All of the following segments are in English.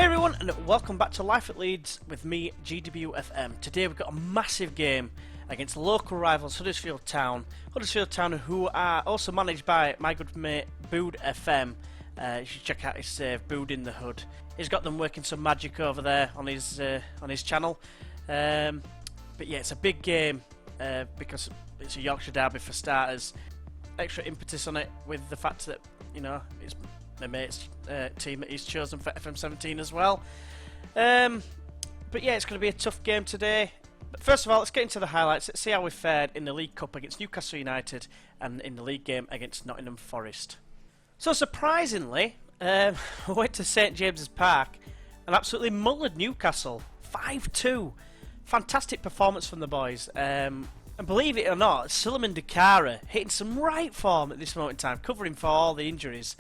Hey everyone, and welcome back to Life at Leeds with me, GWFM. Today we've got a massive game against local rivals Huddersfield Town. Huddersfield Town, who are also managed by my good mate Bood FM. You should check out his save, Bood in the Hood. He's got them working some magic over there on his channel. But yeah, it's a big game because it's a Yorkshire derby for starters. Extra impetus on it with the fact that, you know, it's my mate's team that he's chosen for FM17 as well. But yeah, it's going to be a tough game today. But first of all, let's get into the highlights. Let's see how we fared in the League Cup against Newcastle United and in the league game against Nottingham Forest. So surprisingly, we went to St James's Park and absolutely mullered Newcastle 5-2. Fantastic performance from the boys. And believe it or not, Suleiman Dakara hitting some right form at this moment in time, covering for all the injuries.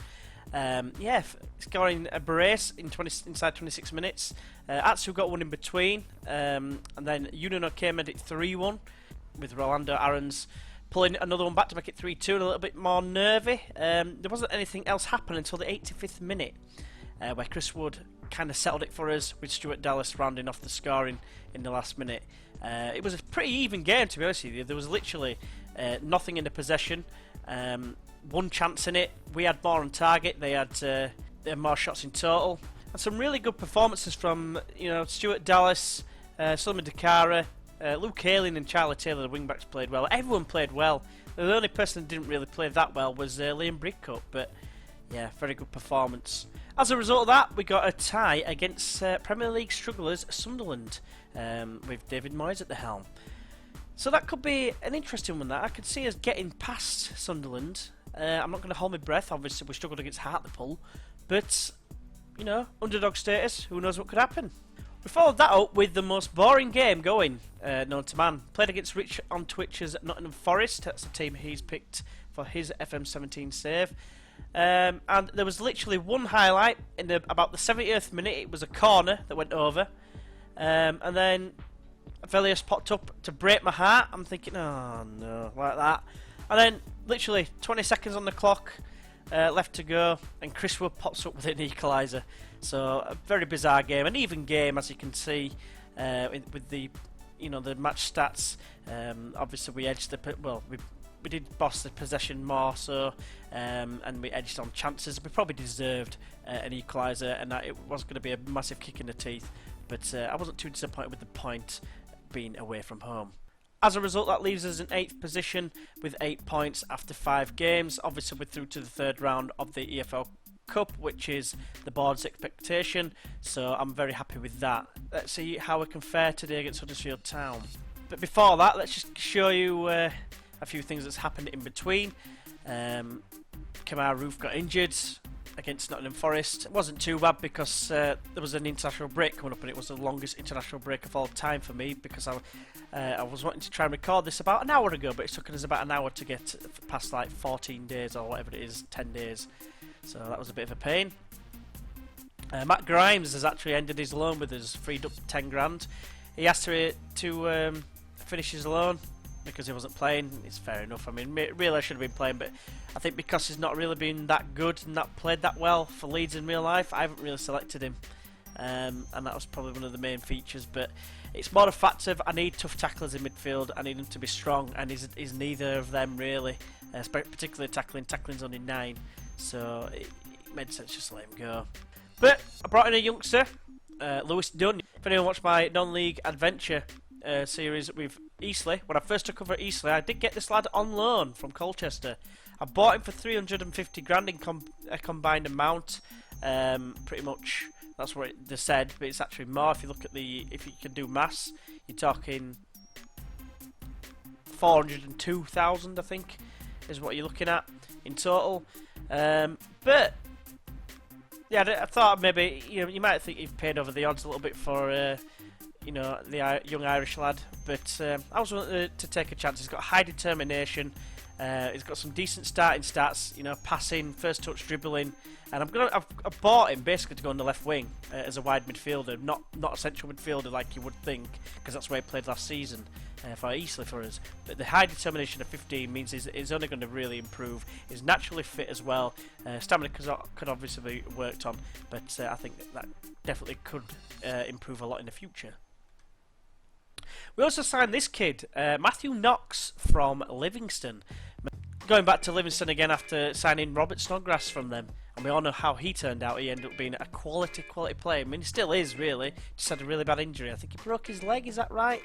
Yeah, scoring a brace in inside 26 minutes. Atsu got one in between, and then Unino came at it 3-1 with Rolando Aarons pulling another one back to make it 3-2 and a little bit more nervy. There wasn't anything else happen until the 85th minute, where Chris Wood kind of settled it for us with Stuart Dallas rounding off the scoring in the last minute. It was a pretty even game, to be honest with you. There was literally nothing in the possession. One chance in it. We had more on target. They had more shots in total, and some really good performances from Stuart Dallas, Suleiman Dakara, Luke Ayling and Charlie Taylor. The wing backs played well. Everyone played well. The only person that didn't really play that well was Liam Bridcutt, but yeah, very good performance. As a result of that, we got a tie against Premier League strugglers Sunderland, with David Moyes at the helm. So that could be an interesting one. That I could see us getting past Sunderland. I'm not going to hold my breath. Obviously, we struggled against Hartlepool, but you know, underdog status. Who knows what could happen? We followed that up with the most boring game going known to man. Played against Rich on Twitch's Nottingham Forest. That's the team he's picked for his FM17 save. And there was literally one highlight in about the 70th minute. It was a corner that went over, and then Velius popped up to break my heart. I'm thinking, oh no, like that. And then, literally, 20 seconds on the clock, left to go, and Chris Wood pops up with an equaliser. So, a very bizarre game, an even game, as you can see, with the, the match stats. Obviously, we edged we did boss the possession more so, and we edged on chances. We probably deserved an equaliser, and that it was going to be a massive kick in the teeth. But I wasn't too disappointed with the point being away from home. As a result, that leaves us in 8th position with 8 points after 5 games. Obviously, we're through to the 3rd round of the EFL Cup, which is the board's expectation, so I'm very happy with that. Let's see how we can fare today against Huddersfield Town. But before that, let's just show you a few things that's happened in between. Kamar Roof got injured against Nottingham Forest. It wasn't too bad because there was an international break coming up, and it was the longest international break of all time for me because I was wanting to try and record this about an hour ago, but it's taken us about an hour to get past like 14 days or whatever it is, 10 days. So that was a bit of a pain. Matt Grimes has actually ended his loan with us, freed up 10 grand. He asked to finish his loan because he wasn't playing. It's fair enough. I mean, really I should have been playing, but I think because he's not really been that good and not played that well for Leeds in real life, I haven't really selected him. And that was probably one of the main features, but it's more a fact of I need tough tacklers in midfield. I need them to be strong, and he's neither of them really, particularly tackling. Tackling's only 9, so it made sense just to let him go. But I brought in a youngster, Lewis Dunn. If anyone watched my non-league adventure series with Eastleigh, when I first took over at Eastleigh, I did get this lad on loan from Colchester. I bought him for 350 grand in a combined amount. Pretty much that's what they said, but it's actually more if you look at if you can do maths. You're talking 402,000, I think, is what you're looking at in total. But yeah, I thought maybe you might think you've paid over the odds a little bit for the young Irish lad, but I was willing to take a chance. He's got high determination. He's got some decent starting stats, you know, passing, first touch, dribbling, and I've bought him basically to go on the left wing as a wide midfielder, not a central midfielder like you would think, because that's where he played last season for Eastleigh for us. But the high determination of 15 means he's only going to really improve. He's naturally fit as well. Stamina could obviously be worked on, but I think that definitely could improve a lot in the future. We also signed this kid, Matthew Knox from Livingston. Going back to Livingston again after signing Robert Snodgrass from them, and we all know how he turned out. He ended up being a quality player. I mean, he still is, really. Just had a really bad injury. I think he broke his leg, is that right?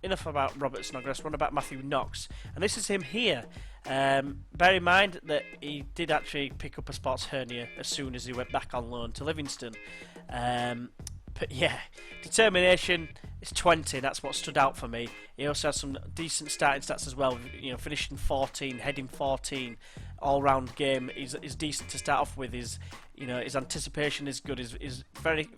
Enough about Robert Snodgrass, one about Matthew Knox. And this is him here. Bear in mind that he did actually pick up a sports hernia as soon as he went back on loan to Livingston. But yeah, determination is 20. That's what stood out for me. He also has some decent starting stats as well. You know, finishing 14, heading 14, all-round game is decent to start off with. His anticipation is good. Is pretty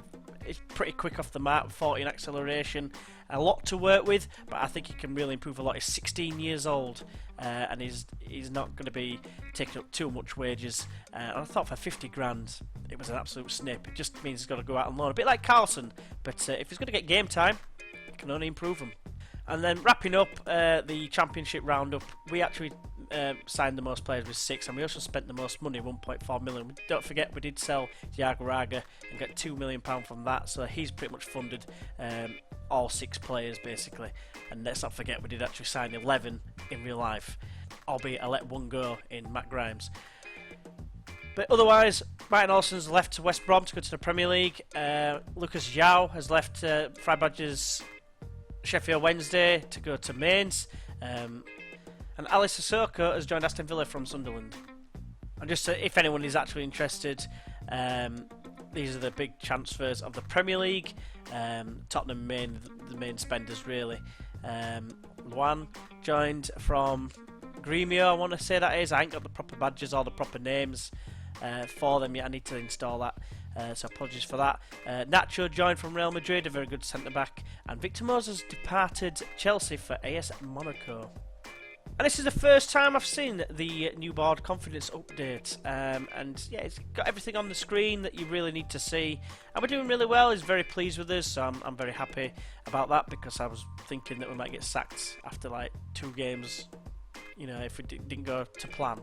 quick off the mark. 14 acceleration. A lot to work with, but I think he can really improve a lot. He's 16 years old, and he's not going to be taking up too much wages. And I thought for 50 grand, it was an absolute snip. It just means he's got to go out on loan, a bit like Carlson. But if he's going to get game time, it can only improve him. And then wrapping up the Championship Roundup, we actually signed the most players with 6, and we also spent the most money, 1.4 million. Don't forget, we did sell Thiago Raga and get £2 million from that, so he's pretty much funded all 6 players basically. And let's not forget, we did actually sign 11 in real life, albeit I let one go in Matt Grimes. But otherwise, Martin Olsen's left to West Brom to go to the Premier League. Lucas João has left Fry Badgers Sheffield Wednesday to go to Mainz. And Ali Sissoko has joined Aston Villa from Sunderland. And just if anyone is actually interested, these are the big transfers of the Premier League. Tottenham the main spenders really. Luan joined from Gremio, I want to say that is. I ain't got the proper badges or the proper names for them yet. I need to install that. So apologies for that. Nacho joined from Real Madrid, a very good centre back. And Victor Moses departed Chelsea for AS Monaco. And this is the first time I've seen the new board confidence update, and yeah, it's got everything on the screen that you really need to see, and we're doing really well. He's very pleased with us, so I'm very happy about that, because I was thinking that we might get sacked after like 2 games, you know, if we didn't go to plan,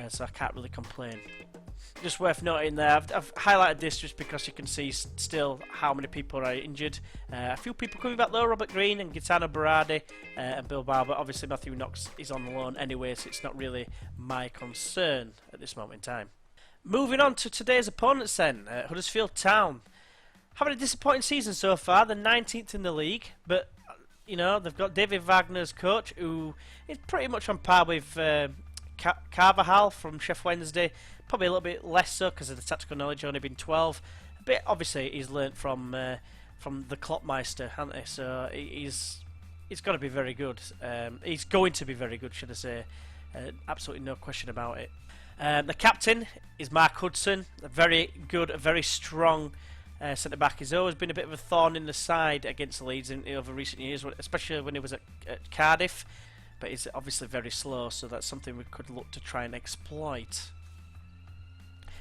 so I can't really complain. Just worth noting there, I've highlighted this just because you can see still how many people are injured. A few people coming back though, Robert Green and Gaetano Berardi and Bilbao, but obviously Matthew Knox is on loan anyway, so it's not really my concern at this moment in time. Moving on to today's opponents then, Huddersfield Town. Having a disappointing season so far, they're 19th in the league, but you know, they've got David Wagner's coach, who is pretty much on par with Carvajal from Sheffield Wednesday. Probably a little bit less so because of the tactical knowledge, only been 12. But obviously he's learnt from the Kloppmeister, hasn't he? So he's got to be very good. He's going to be very good, should I say? Absolutely no question about it. The captain is Mark Hudson, a very good, a very strong centre back. He's always been a bit of a thorn in the side against Leeds over recent years, especially when he was at Cardiff. But he's obviously very slow, so that's something we could look to try and exploit.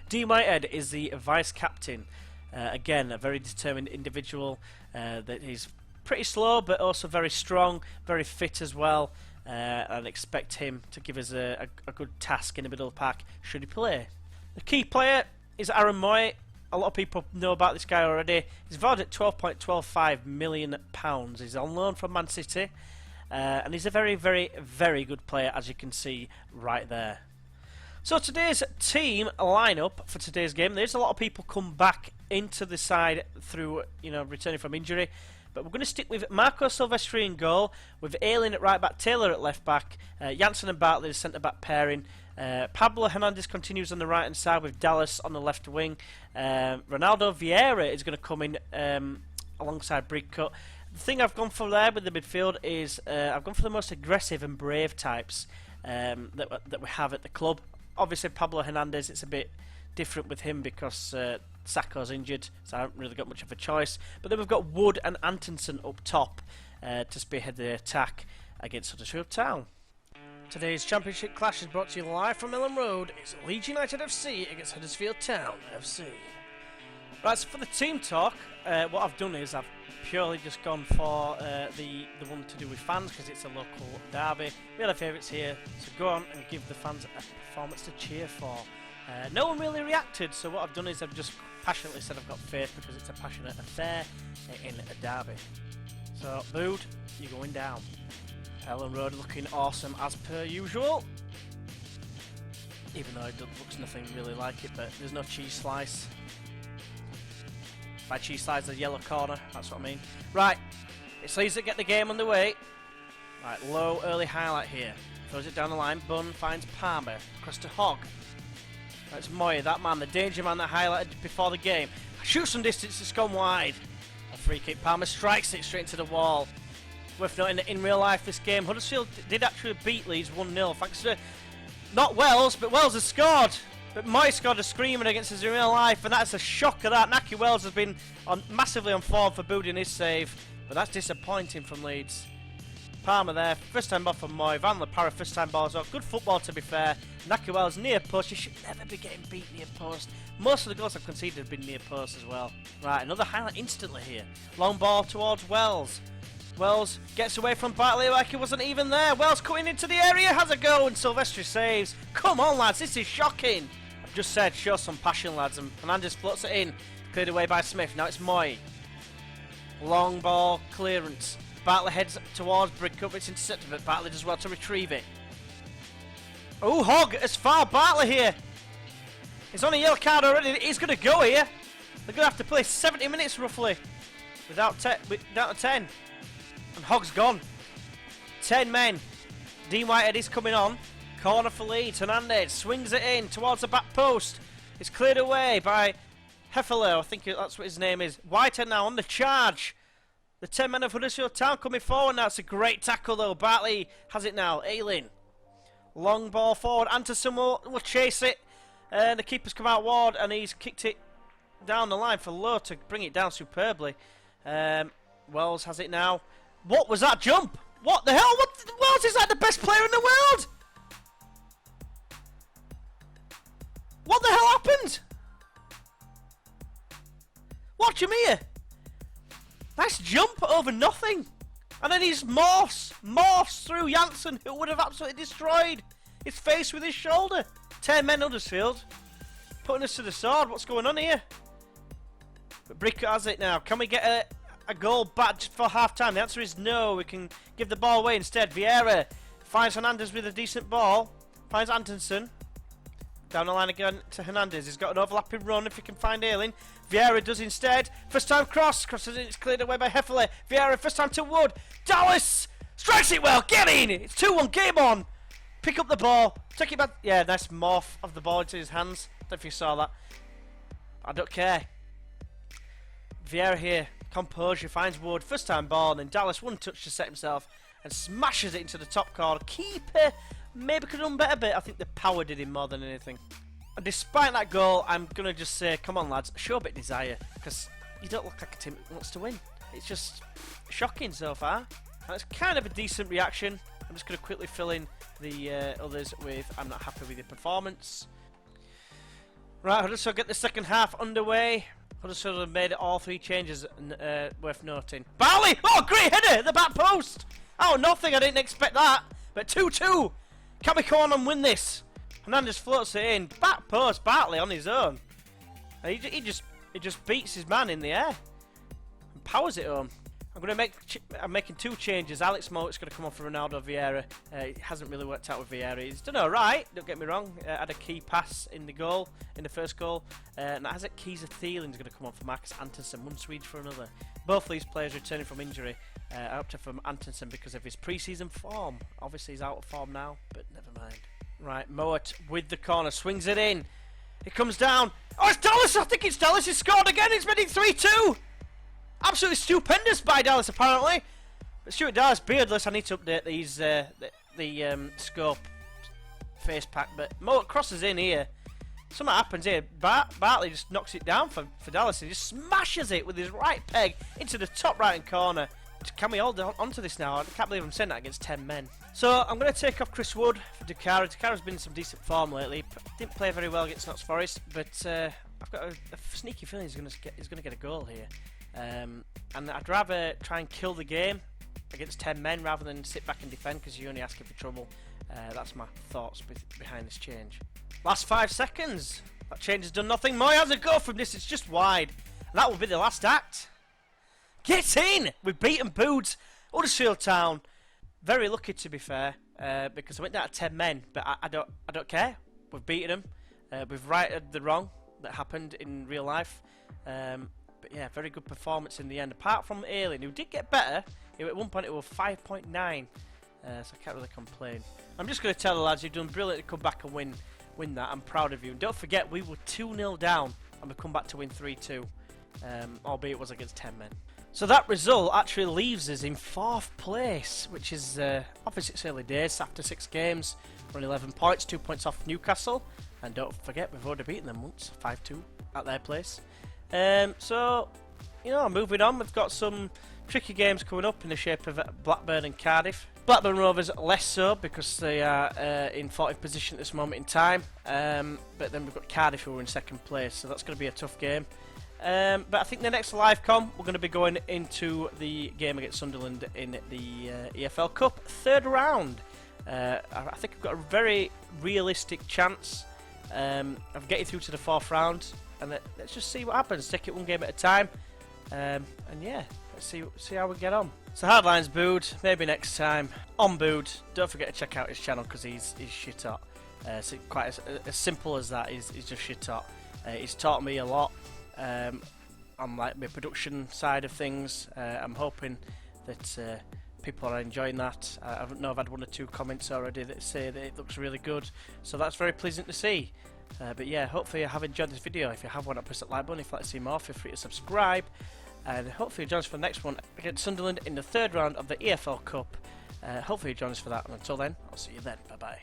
Dean Whitehead is the vice captain. Again, a very determined individual. That he's pretty slow, but also very strong, very fit as well. And expect him to give us a good task in the middle of the pack should he play. The key player is Aaron Moy. A lot of people know about this guy already. He's valued at £12.25 million. He's on loan from Man City. And he's a very, very, very good player, as you can see right there. So today's team lineup for today's game, there's a lot of people come back into the side through, you know, returning from injury. But we're going to stick with Marco Silvestri in goal, with Ayling at right back, Taylor at left back, Janssen and Bartley the centre back pairing. Pablo Hernandez continues on the right hand side with Dallas on the left wing. Ronaldo Vieira is going to come in alongside Brigcut. The thing I've gone for there with the midfield is I've gone for the most aggressive and brave types that we have at the club. Obviously Pablo Hernandez, it's a bit different with him because Sacco's injured, so I haven't really got much of a choice. But then we've got Wood and Antonsen up top to spearhead the attack against Huddersfield Town. Today's Championship clash is brought to you live from Ellen Road. It's Leeds United FC against Huddersfield Town FC. Right, so for the team talk, what I've done is I've purely just gone for the one to do with fans because it's a local derby. We had our favourites here, so go on and give the fans a performance to cheer for. No one really reacted, so what I've done is I've just passionately said I've got faith because it's a passionate affair in a derby. So, booed, you're going down. Ellen Road looking awesome as per usual. Even though it looks nothing really like it, but there's no cheese slice. By cheese slice, the yellow corner, that's what I mean. Right, it's Leeds that get the game underway. Right, low early highlight here. Throws it down the line, Bunn finds Palmer, across to Hogg. That's Moyer, that man, the danger man that highlighted before the game. Shoots some distance, it's gone wide. A free kick, Palmer strikes it straight into the wall. Worth noting that in real life this game, Huddersfield did actually beat Leeds 1-0 thanks to, not Wells, but Wells has scored. But Moy scored a screamer against us in real life, and that's a shocker that. Naki Wells has been massively on form for booting his save, but that's disappointing from Leeds. Palmer there, first time ball from Moy, Van La Parra first time ball as well. Good football to be fair. Naki Wells near post, you should never be getting beat near post. Most of the goals I've conceded have been near post as well. Right, another highlight instantly here. Long ball towards Wells. Wells gets away from Bartley like he wasn't even there. Wells cutting into the area, has a go, and Silvestri saves. Come on, lads, this is shocking. I've just said, show some passion, lads, and Fernandez floats it in. Cleared away by Smith, now it's Moy. Long ball clearance. Bartley heads towards Brickup, it's intercepted, but Bartley does well to retrieve it. Oh, Hogg has fouled Bartley here. He's on a yellow card already, he's going to go here. They're going to have to play 70 minutes roughly without a 10. And Hogg's gone. 10 men. Dean Whitehead is coming on. Corner for Leeds. Hernandez swings it in towards the back post. It's cleared away by Heffler. I think that's what his name is. Whitehead now on the charge. The 10 men of Huddersfield Town coming forward now. It's a great tackle though. Bartley has it now. Aylin. Long ball forward. Anderson will chase it. And the keeper's come out ward and he's kicked it down the line for Lowe to bring it down superbly. Wells has it now. What was that jump? What the hell? Wells is like the best player in the world! What the hell happened? Watch him here. Nice jump over nothing. And then he's morphs through Janssen, who would have absolutely destroyed his face with his shoulder. 10 men Huddersfield. Putting us to the sword. What's going on here? But Bricker has it now. Can we get a goal back just for half time? The answer is no. We can give the ball away instead. Vieira finds Hernandez with a decent ball. Finds Anderson. Down the line again to Hernandez. He's got an overlapping run if he can find Aylin. Vieira does instead. First time cross. Crosses it. It's cleared away by Heffler. Vieira first time to Wood. Dallas strikes it well. Get in. It's 2-1. Game on. Pick up the ball. Take it back. Yeah, nice morph of the ball into his hands. Don't know if you saw that. I don't care. Vieira here. Composure, finds Wood, first time ball, and then Dallas one touch to set himself and smashes it into the top corner. Keeper maybe could have done better, but I think the power did him more than anything. And despite that goal, I'm going to just say, come on lads, show a bit of desire, because you don't look like a team that wants to win. It's just shocking so far, and it's kind of a decent reaction. I'm just going to quickly fill in the others with, I'm not happy with your performance. Right, Huddersfield get the second half underway. Huddersfield have made all 3 changes worth noting. Bartley! Oh, great header at the back post! Oh, nothing, I didn't expect that. But 2-2. Can we come on and win this? Hernandez floats it in. Back post, Bartley on his own. And he just beats his man in the air. And powers it home. I'm making 2 changes. Alex Mowatt's going to come on for Ronaldo Vieira. It hasn't really worked out with Vieira. He's done alright, don't get me wrong. Had a key pass in the first goal. And Isaac Kiese-Thielen's going to come on for Marcus Antonsen. One Swede for another. Both these players returning from injury. I opted for Antonsen because of his pre-season form. Obviously he's out of form now, but never mind. Right, Mowat with the corner, swings it in. It comes down. Oh, it's Dallas! I think it's Dallas. He's scored again. It's made it 3-2. Absolutely stupendous by Dallas, apparently. But Stuart Dallas, beardless. I need to update these the scope face pack. But Mo crosses in here. Something happens here. Bartley just knocks it down for Dallas. He just smashes it with his right peg into the top right-hand corner. can we hold onto this now? I can't believe I'm saying that against 10 men. So I'm going to take off Chris Wood for Dakara. Dakara's been in some decent form lately. Didn't play very well against Notts Forest, but I've got a sneaky feeling he's going to get a goal here. And I'd rather try and kill the game against 10 men rather than sit back and defend, because you're only asking for trouble. That's my thoughts behind this change. Last 5 seconds. That change has done nothing. Moy has a go from this. It's just wide. And that will be the last act. Get in! We've beaten Boods, Huddersfield Town. Very lucky, to be fair, because I went down to 10 men, but I don't care. We've beaten them. We've righted the wrong that happened in real life. But yeah, very good performance in the end. Apart from Aileen, who did get better. At one point it was 5.9, so I can't really complain. I'm just going to tell the lads, you've done brilliant to come back and win that. I'm proud of you. And don't forget, we were 2-0 down, and we've come back to win 3-2, albeit it was against 10 men. So that result actually leaves us in 4th place, which is obviously it's early days. After 6 games, we're on 11 points, 2 points off Newcastle. And don't forget, we've already beaten them once, 5-2 at their place. So, you know, moving on, we've got some tricky games coming up in the shape of Blackburn and Cardiff. Blackburn Rovers less so, because they are in 40th position at this moment in time. But then we've got Cardiff, who are in 2nd place, so that's going to be a tough game. But I think the next live com, we're going to be going into the game against Sunderland in the EFL Cup 3rd round. I think we've got a very realistic chance of getting through to the 4th round, and let's just see what happens. Take it one game at a time, and yeah, let's see how we get on. So Hardline's booed, maybe next time. On booed. Don't forget to check out his channel, because he's shit hot. So quite as simple as that. He's just shit hot. He's taught me a lot. On like my production side of things. I'm hoping that people are enjoying that. I know I've had 1 or 2 comments already that say that it looks really good, so that's very pleasant to see. But yeah, hopefully you have enjoyed this video. If you have, why not press that like button? If you'd like to see more, feel free to subscribe, and hopefully join us for the next one against Sunderland in the 3rd round of the EFL Cup. Hopefully you join us for that, and until then, I'll see you then. Bye bye.